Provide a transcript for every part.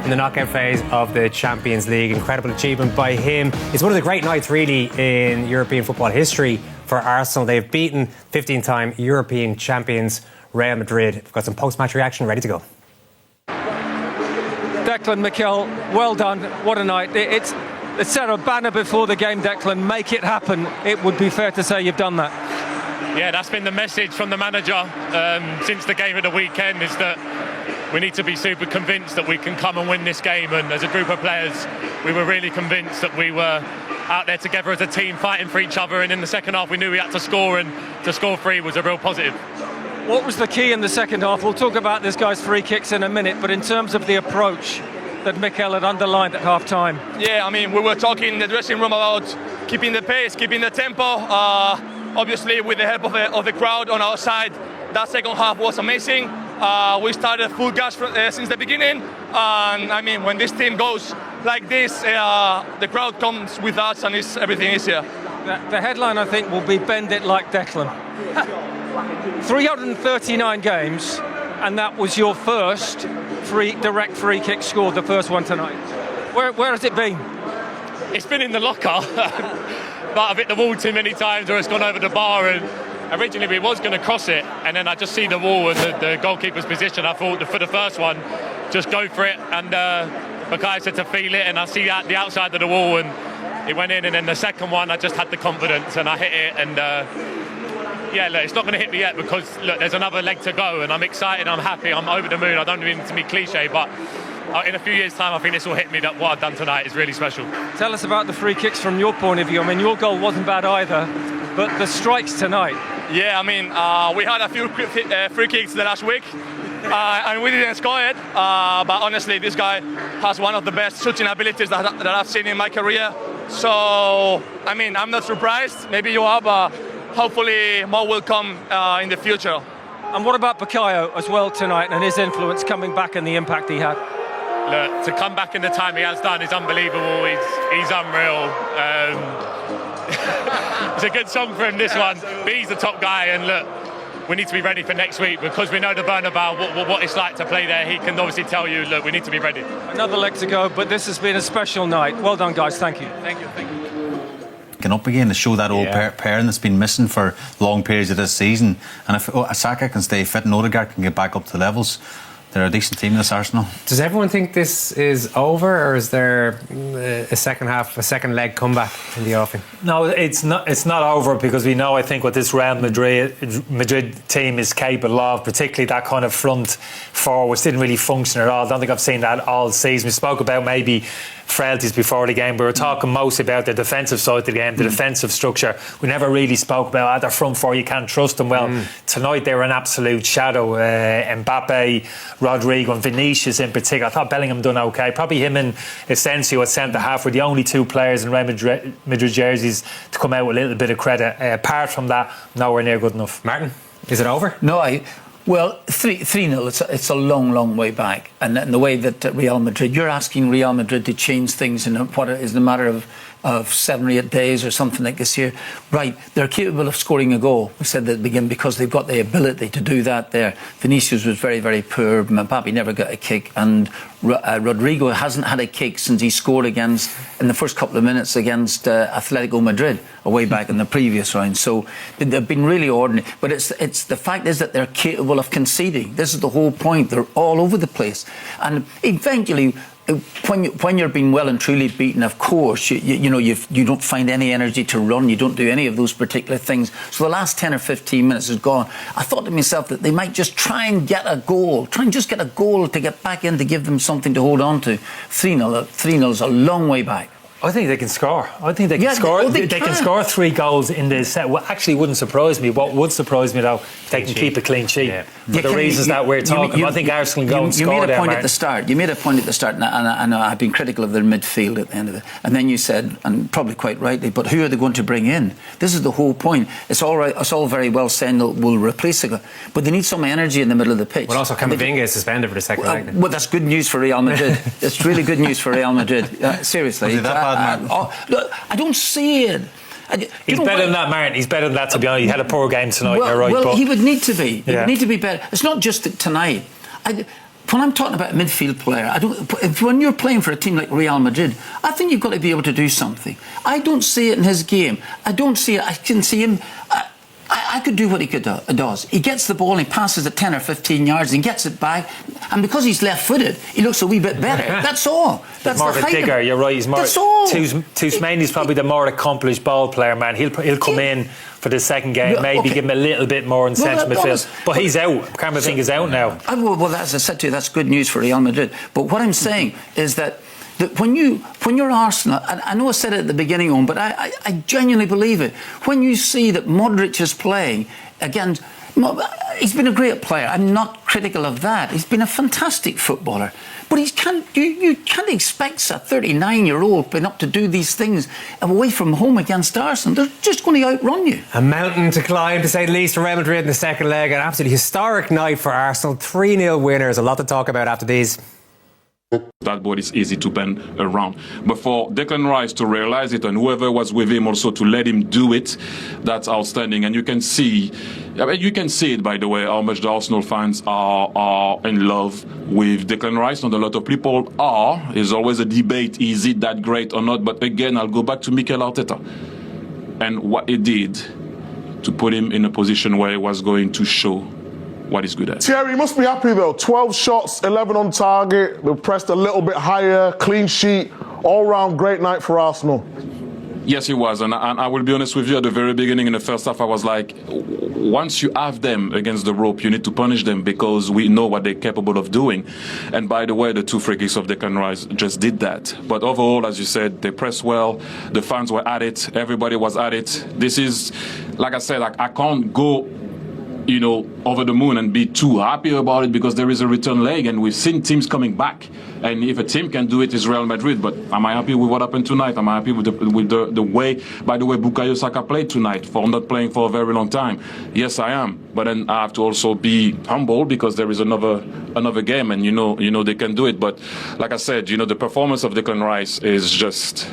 in the knockout phase of the Champions League. Incredible achievement by him. It's one of the great nights, really, in European football history for Arsenal. They've beaten 15-time European champions Real Madrid. We've got some post-match reaction ready to go. Declan, Mikel, well done. What a night. It's set a banner before the game, Declan. Make it happen. It would be fair to say you've done that. Yeah, that's been the message from the manager since the game of the weekend, is that we need to be super convinced that we can come and win this game. And as a group of players, we were really convinced that we were out there together as a team fighting for each other. And in the second half, we knew we had to score, and to score 3 was a real positive. What was the key in the second half? We'll talk about this guy's free kicks in a minute, but in terms of the approach that Mikel had underlined at half-time. Yeah, I mean, we were talking in the dressing room about keeping the pace, keeping the tempo. Obviously, with the help of the crowd on our side, that second half was amazing. We started full gas since the beginning. And I mean, when this team goes like this, the crowd comes with us and everything easier. The headline, I think, will be "Bend it like Declan." 339 games, and that was your first direct free kick scored, the first one tonight. Where has it been? It's been in the locker, but I've hit the wall too many times, or it's gone over the bar. And originally we was going to cross it, and then I just see the wall and the goalkeeper's position. I thought for the first one, just go for it. And Mackay said to feel it, and I see the outside of the wall, and it went in. And then the second one, I just had the confidence, and I hit it. And yeah, look, it's not going to hit me yet because, look, there's another leg to go, and I'm excited, I'm happy, I'm over the moon. I don't mean to be cliche, but in a few years' time, I think this will hit me that what I've done tonight is really special. Tell us about the free kicks from your point of view. I mean, your goal wasn't bad either, but the strikes tonight. Yeah, I mean, we had a few free kicks the last week, and we didn't score it. But honestly, this guy has one of the best shooting abilities that I've seen in my career. So, I mean, I'm not surprised. Maybe you are, but hopefully more will come in the future. And what about Bukayo as well tonight, and his influence coming back and the impact he had? Look, to come back in the time he has done is unbelievable. He's unreal. It's a good song for him, this one. But he's the top guy, and look, we need to be ready for next week because we know the Bernabeu, what it's like to play there. He can obviously tell you, look, we need to be ready. Another leg to go, but this has been a special night. Well done, guys. Thank you. Thank you. Getting up again to show that old pairing that's been missing for long periods of this season. And if Saka can stay fit and Odegaard can get back up to levels, they're a decent team, this Arsenal. Does everyone think this is over, or is there a second leg comeback in the offing? No, it's not over, because we know, I think, what this Real Madrid team is capable of, particularly that kind of front four, which didn't really function at all. I don't think I've seen that all season. We spoke about maybe frailties before the game. We were talking mostly about the defensive side of the game, the defensive structure. We never really spoke about their front four. You can't trust them. Well, tonight they were an absolute shadow. Mbappe, Rodrigo and Vinicius in particular. I thought Bellingham done okay. Probably him and Asensio at centre half were the only two players in Real Madrid jerseys to come out with a little bit of credit. Apart from that, nowhere near good enough. Martin, is it over? No, well, 3-0, it's a long way back. And the way that Real Madrid, you're asking Real Madrid to change things in what is a matter of 7 or 8 days or something like this here. Right, they're capable of scoring a goal. We said at the beginning, because they've got the ability to do that there. Vinicius was very poor. Mbappe never got a kick. And Rodrigo hasn't had a kick since he scored in the first couple of minutes against Atletico Madrid, way back in the previous round. So they've been really ordinary. But it's the fact is that they're capable of conceding. This is the whole point. They're all over the place. And eventually, when you're being well and truly beaten, of course, you don't find any energy to run. You don't do any of those particular things. So the last 10 or 15 minutes is gone. I thought to myself that they might just try and get a goal. Try and just get a goal to get back in, to give them something to hold on to. 3-0 is a long way back. I think they can score. I think they can score. They can score 3 goals in this set. What actually wouldn't surprise me. What would surprise me, though, they can keep a clean sheet. Yeah. For the reasons that we're talking. I think Arsenal can go and score. You made a point at the start. You made a point at the start, and I've been critical of their midfield at the end of it. And then you said, and probably quite rightly, but who are they going to bring in? This is the whole point. It's all right. It's all very well saying we'll replace it, but they need some energy in the middle of the pitch. Well, also Camavinga is suspended for the second leg. Well, that's good news for Real Madrid. It's really good news for Real Madrid. Seriously. Was it that bad, man? I don't see it. He's better than that, Martin. He's better than that, to be honest. He had a poor game tonight, you're right. Well, but he would need to be. He would need to be better. It's not just tonight. when I'm talking about a midfield player, when you're playing for a team like Real Madrid, I think you've got to be able to do something. I don't see it in his game. I don't see it. I can see him. I could do what he does. He gets the ball and he passes it 10 or 15 yards and gets it back. And because he's left-footed, he looks a wee bit better. That's all. That's more of a digger. You're right. He's more. That's all. Toussaint's probably the more accomplished ball player, man. He'll come in for the second game, maybe give him a little bit more in central midfield. But he's out. Camavinga is out now. Well, as I said to you, that's good news for Real Madrid. But what I'm saying is that when you're Arsenal, and I know I said it at the beginning but I genuinely believe it. When you see that Modric is playing against, he's been a great player. I'm not critical of that. He's been a fantastic footballer. But you can't expect a 39-year-old been up to do these things away from home against Arsenal. They're just going to outrun you. A mountain to climb, to say the least, for Real Madrid in the second leg. An absolutely historic night for Arsenal. 3-0 winners. A lot to talk about after these. That ball is easy to bend around. But for Declan Rice to realize it, and whoever was with him also to let him do it, that's outstanding. And you can see it, by the way, how much the Arsenal fans are in love with Declan Rice. Not a lot of people are. There's always a debate, is it that great or not? But again, I'll go back to Mikel Arteta and what he did to put him in a position where he was going to show what he's good at. Thierry, you must be happy though. 12 shots, 11 on target. They pressed a little bit higher, clean sheet, all-round great night for Arsenal. Yes, he was, and I will be honest with you, at the very beginning in the first half, I was like, once you have them against the rope, you need to punish them because we know what they're capable of doing. And by the way, the 2 free kicks of Declan Rice just did that. But overall, as you said, they pressed well, the fans were at it, everybody was at it. This is, like I said, I can't go over the moon and be too happy about it because there is a return leg and we've seen teams coming back. And if a team can do it, it's Real Madrid. But am I happy with what happened tonight? Am I happy with the way, by the way, Bukayo Saka played tonight for not playing for a very long time? Yes, I am. But then I have to also be humble because there is another game and you know they can do it. But like I said, the performance of Declan Rice was just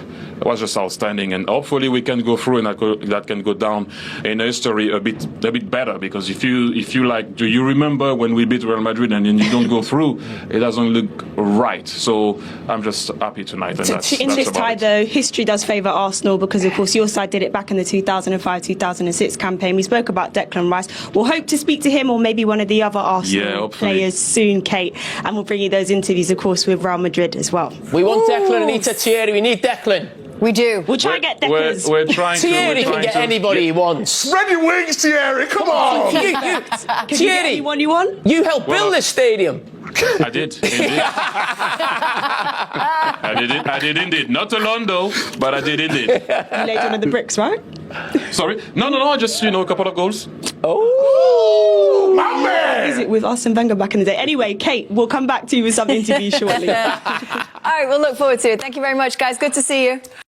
outstanding, and hopefully we can go through and that can go down in history a bit better. Because if you like, do you remember when we beat Real Madrid and then you don't go through, it doesn't look right. So I'm just happy tonight. And in this tie, though, history does favour Arsenal because, of course, your side did it back in the 2005-2006 campaign. We spoke about Declan Rice. We'll hope to speak to him or maybe one of the other Arsenal players soon, Kate, and we'll bring you those interviews, of course, with Real Madrid as well. We want Declan, Anita, Thierry. We need Declan. We do. We'll try and get Declan. We're trying Thierry can get anybody he wants. Spread your wings, Thierry. Come on. Thierry, anyone you want? You helped build this stadium. I did, indeed. I did indeed. Not alone though, but I did indeed. You laid one of the bricks, right? Sorry? No, just, a couple of goals. Oh, my man! Is it with Arsene Wenger back in the day? Anyway, Kate, we'll come back to you with some interviews shortly. All right, we'll look forward to it. Thank you very much, guys. Good to see you.